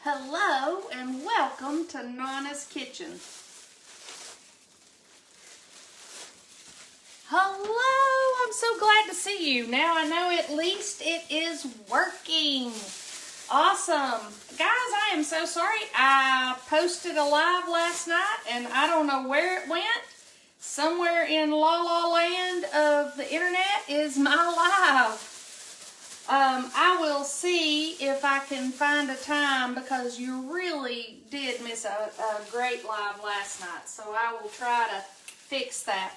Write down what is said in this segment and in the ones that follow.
Hello and welcome to Nonna's Kitchen. Hello, I'm so glad to see you. Now I know at least it is working. Awesome. Guys, I am so sorry. I posted a live last night and I don't know where it went. Somewhere in La La Land of the internet is my live. I will see if I can find a time because you really did miss a great live last night. So I will try to fix that.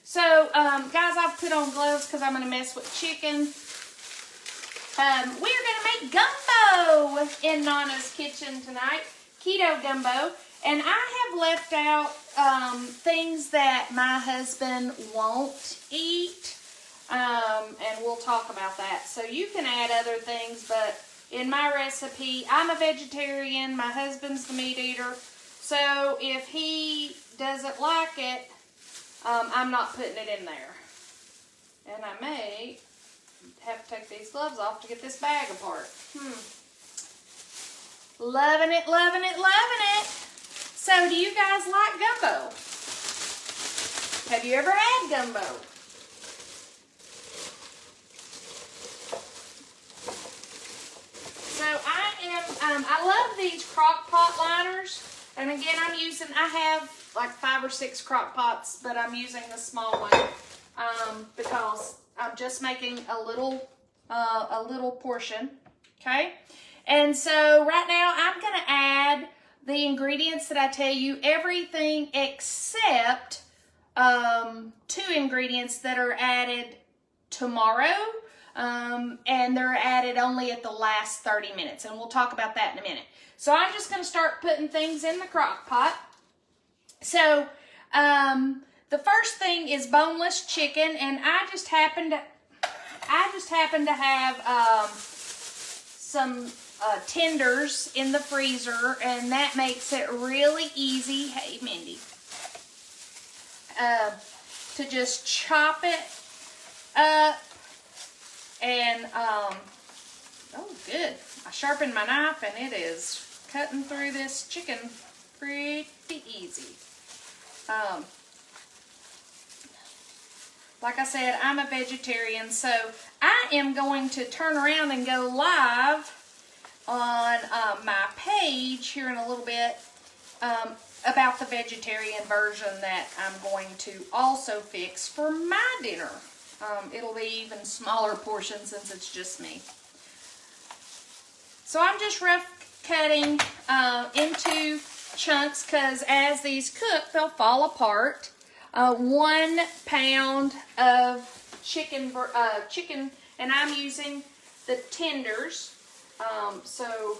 So, guys, I've put on gloves because I'm going to mess with chicken. We are going to make gumbo in Nonna's Kitchen tonight. Keto gumbo. And I have left out things that my husband won't eat. And we'll talk about that. So you can add other things, but in my recipe, I'm a vegetarian. My husband's the meat eater. So if he doesn't like it, I'm not putting it in there. And I may have to take these gloves off to get this bag apart. Loving it, loving it, loving it. So do you guys like gumbo? Have you ever had gumbo? So I love these crock pot liners. And again, I have like 5 or 6 crock pots, but I'm using the small one because I'm just making a little portion, okay? And so right now I'm gonna add the ingredients that I tell you, everything except 2 ingredients that are added tomorrow. And they're added only at the last 30 minutes, and we'll talk about that in a minute. So I'm just going to start putting things in the crock pot. So the first thing is boneless chicken, and I just happen to have some tenders in the freezer, and that makes it really easy. Hey, Mindy, to just chop it up. And, oh good, I sharpened my knife and it is cutting through this chicken pretty easy. Like I said, I'm a vegetarian, so I am going to turn around and go live on my page here in a little bit about the vegetarian version that I'm going to also fix for my dinner. It'll be even smaller portions since it's just me. So I'm just rough cutting into chunks because as these cook, they'll fall apart. 1 pound of chicken, and I'm using the tenders. So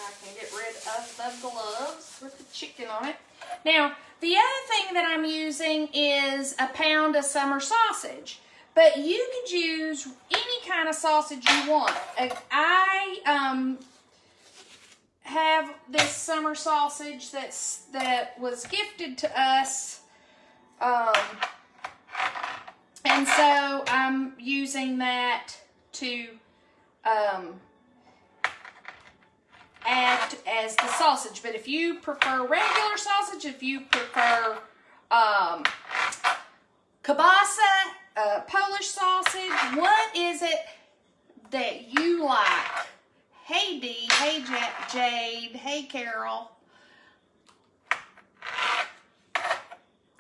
I can get rid of the gloves with the chicken on it. Now, the other thing that I'm using is a pound of summer sausage. But you could use any kind of sausage you want. I have this summer sausage that was gifted to us. And so I'm using that to add as the sausage. But if you prefer regular sausage, if you prefer kielbasa, Polish sausage, what is it that you like? Hey Dee, hey Jade, hey Carol.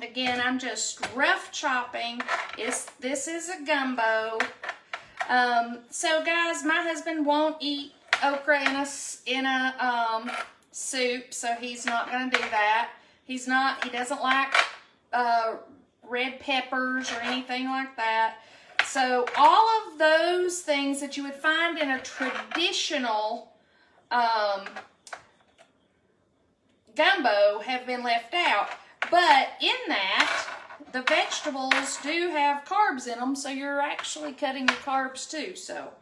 Again, I'm just rough chopping. This is a gumbo. So guys, my husband won't eat okra in a soup, so he's not going to do that. He doesn't like red peppers or anything like that. So all of those things that you would find in a traditional gumbo have been left out. But in that, the vegetables do have carbs in them, so you're actually cutting your carbs too. So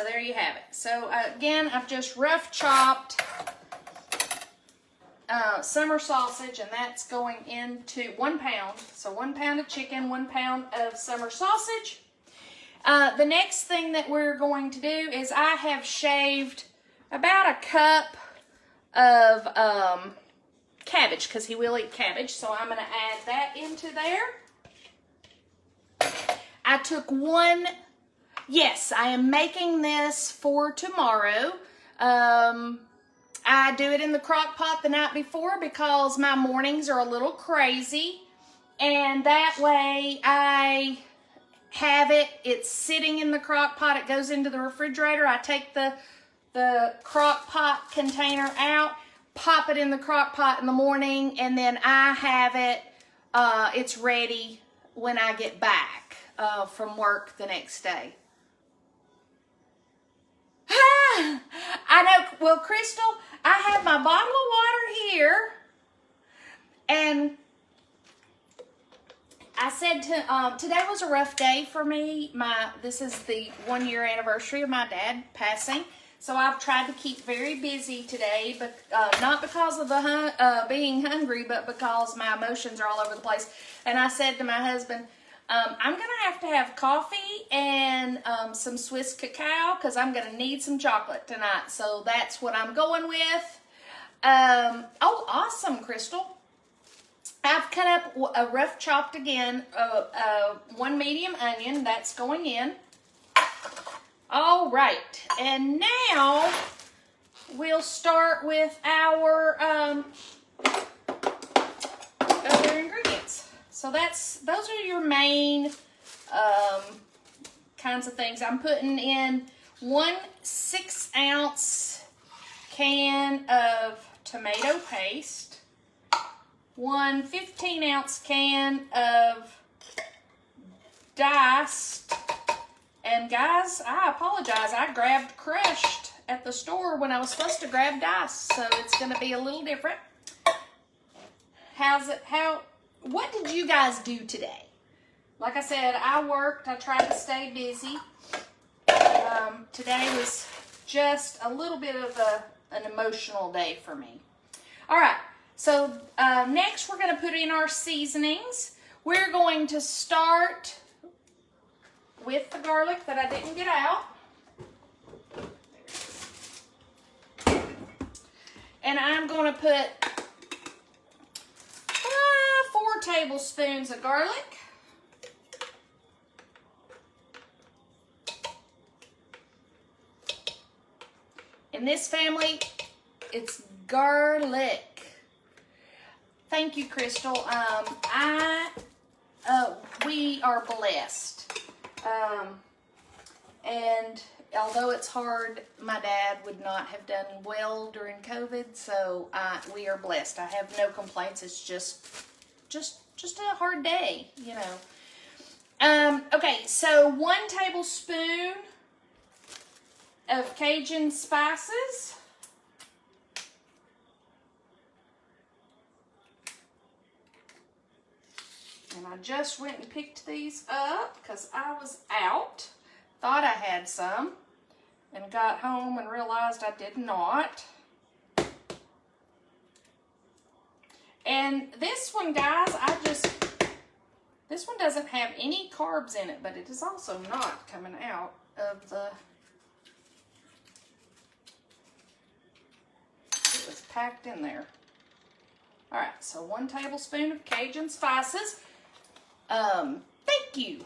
there you have it. So again, I've just rough chopped summer sausage, and that's going into 1 pound. So 1 pound of chicken, 1 pound of summer sausage. The next thing that we're going to do is I have shaved about a cup of cabbage, because he will eat cabbage. So I'm going to add that into there. I took yes, I am making this for tomorrow. I do it in the crock pot the night before because my mornings are a little crazy. And that way I have it's sitting in the crock pot. It goes into the refrigerator. I take the crock pot container out, pop it in the crock pot in the morning, and then I have it, it's ready when I get back from work the next day. I know. Well, Crystal, I have my bottle of water here, and I said today was a rough day for me. This is the 1 year anniversary of my dad passing, so I've tried to keep very busy today, but not because of the being hungry, but because my emotions are all over the place. And I said to my husband, I'm going to have coffee and some Swiss cacao because I'm going to need some chocolate tonight. So that's what I'm going with. Oh, awesome, Crystal. I've cut up a rough chopped again, 1 medium onion. That's going in. All right. And now we'll start with our other ingredients. So those are your main kinds of things. I'm putting in 1 6-ounce can of tomato paste, 1 15-ounce can of diced, and guys, I apologize, I grabbed crushed at the store when I was supposed to grab diced, so it's going to be a little different. What did you guys do today? Like I said, I worked. I tried to stay busy. Today was just a little bit of an emotional day for me. All right. So next we're going to put in our seasonings. We're going to start with the garlic that I didn't get out. And I'm going to put 4 tablespoons of garlic. In this family, it's garlic. Thank you, Crystal. We are blessed. And although it's hard, my dad would not have done well during COVID, so we are blessed. I have no complaints. It's just a hard day, you know. Okay, so 1 tablespoon of Cajun spices. And I just went and picked these up because I was out. Thought I had some. And got home and realized I did not. And this one, guys, this one doesn't have any carbs in it, but it is also not coming out of the... It was packed in there. All right, so 1 tablespoon of Cajun spices. Thank you.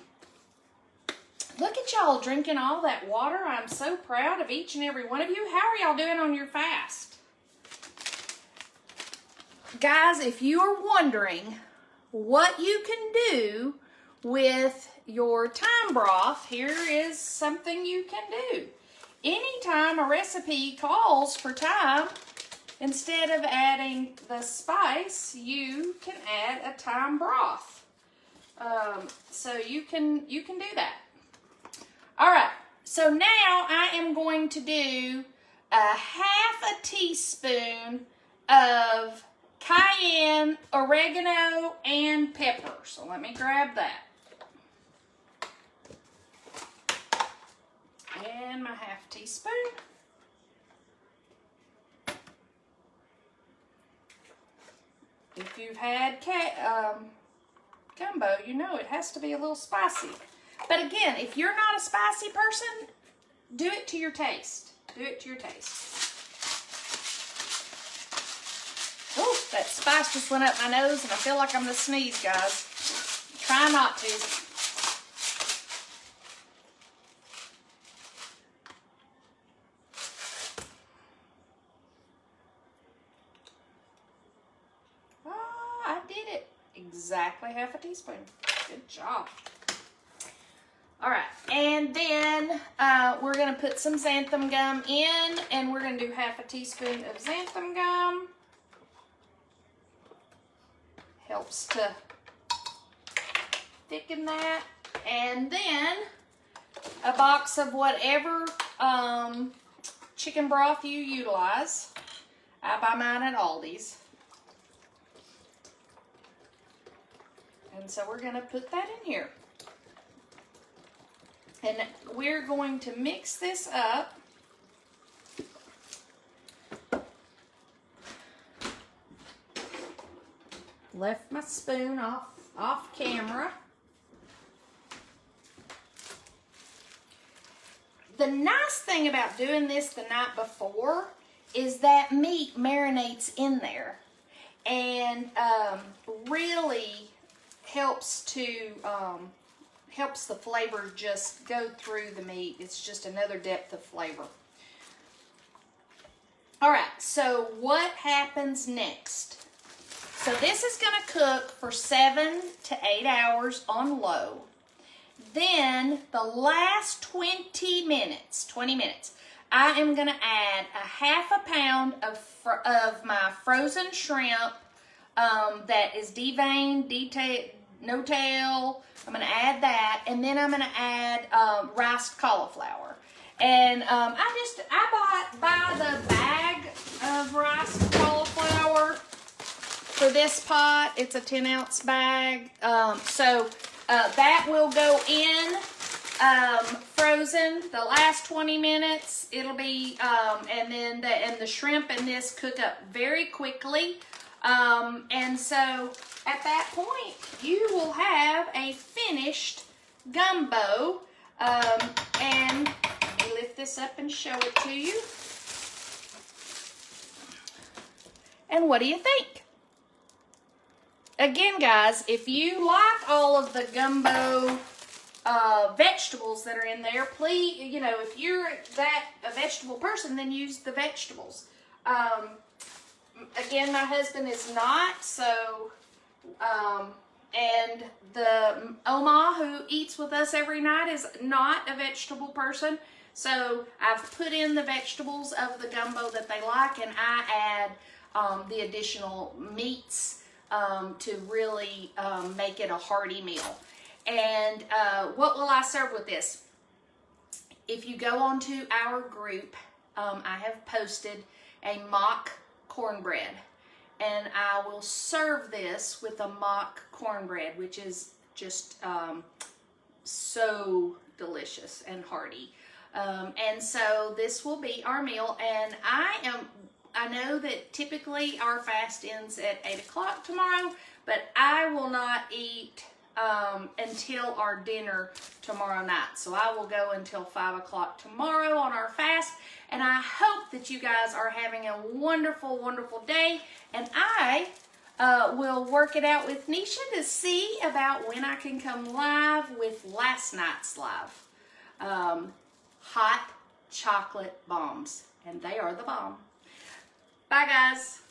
Look at y'all drinking all that water. I'm so proud of each and every one of you. How are y'all doing on your fast? Guys, if you are wondering what you can do with your thyme broth, here is something you can do. Anytime a recipe calls for thyme, instead of adding the spice, you can add a thyme broth. So you can do that. All right, so now I am going to do a 1/2 teaspoon of cayenne, oregano, and pepper. So let me grab that. And my 1/2 teaspoon. If you've had gumbo, you know it has to be a little spicy. But again, if you're not a spicy person, do it to your taste. Do it to your taste. Oh, that spice just went up my nose and I feel like I'm gonna sneeze, guys. Try not to. Oh, I did it. Exactly half a teaspoon. Good job. All right, and then we're gonna put some xanthan gum in, and we're gonna do half a teaspoon of xanthan gum. Helps to thicken that. And then a box of whatever chicken broth you utilize. I buy mine at Aldi's. And so we're gonna put that in here. And we're going to mix this up. Left my spoon off camera. The nice thing about doing this the night before is that meat marinates in there and really helps the flavor just go through the meat. It's just another depth of flavor. All right, so what happens next? So this is going to cook for 7 to 8 hours on low. Then the last 20 minutes, I am going to add a half a pound of my frozen shrimp that is deveined, no tail. I'm going to add that, and then I'm going to add riced cauliflower. And I buy the bag of riced cauliflower for this pot. It's a 10-ounce bag. That will go in frozen the last 20 minutes. It'll be, and then the shrimp in this cook up very quickly. And so at that point, you will have a finished gumbo. And let me lift this up and show it to you. And what do you think? Again, guys, if you like all of the gumbo vegetables that are in there, please, if you're a vegetable person, then use the vegetables. Again, my husband is not, so, and the Oma who eats with us every night is not a vegetable person. So I've put in the vegetables of the gumbo that they like, and I add the additional meats to really make it a hearty meal. And what will I serve with this? If you go onto our group, I have posted a mock cornbread, and I will serve this with a mock cornbread, which is just so delicious and hearty. And so this will be our meal, and I know that typically our fast ends at 8 o'clock tomorrow, but I will not eat until our dinner tomorrow night. So I will go until 5 o'clock tomorrow on our fast, and I hope that you guys are having a wonderful, wonderful day, and I will work it out with Nisha to see about when I can come live with last night's live. Hot chocolate bombs, and they are the bomb. Bye, guys.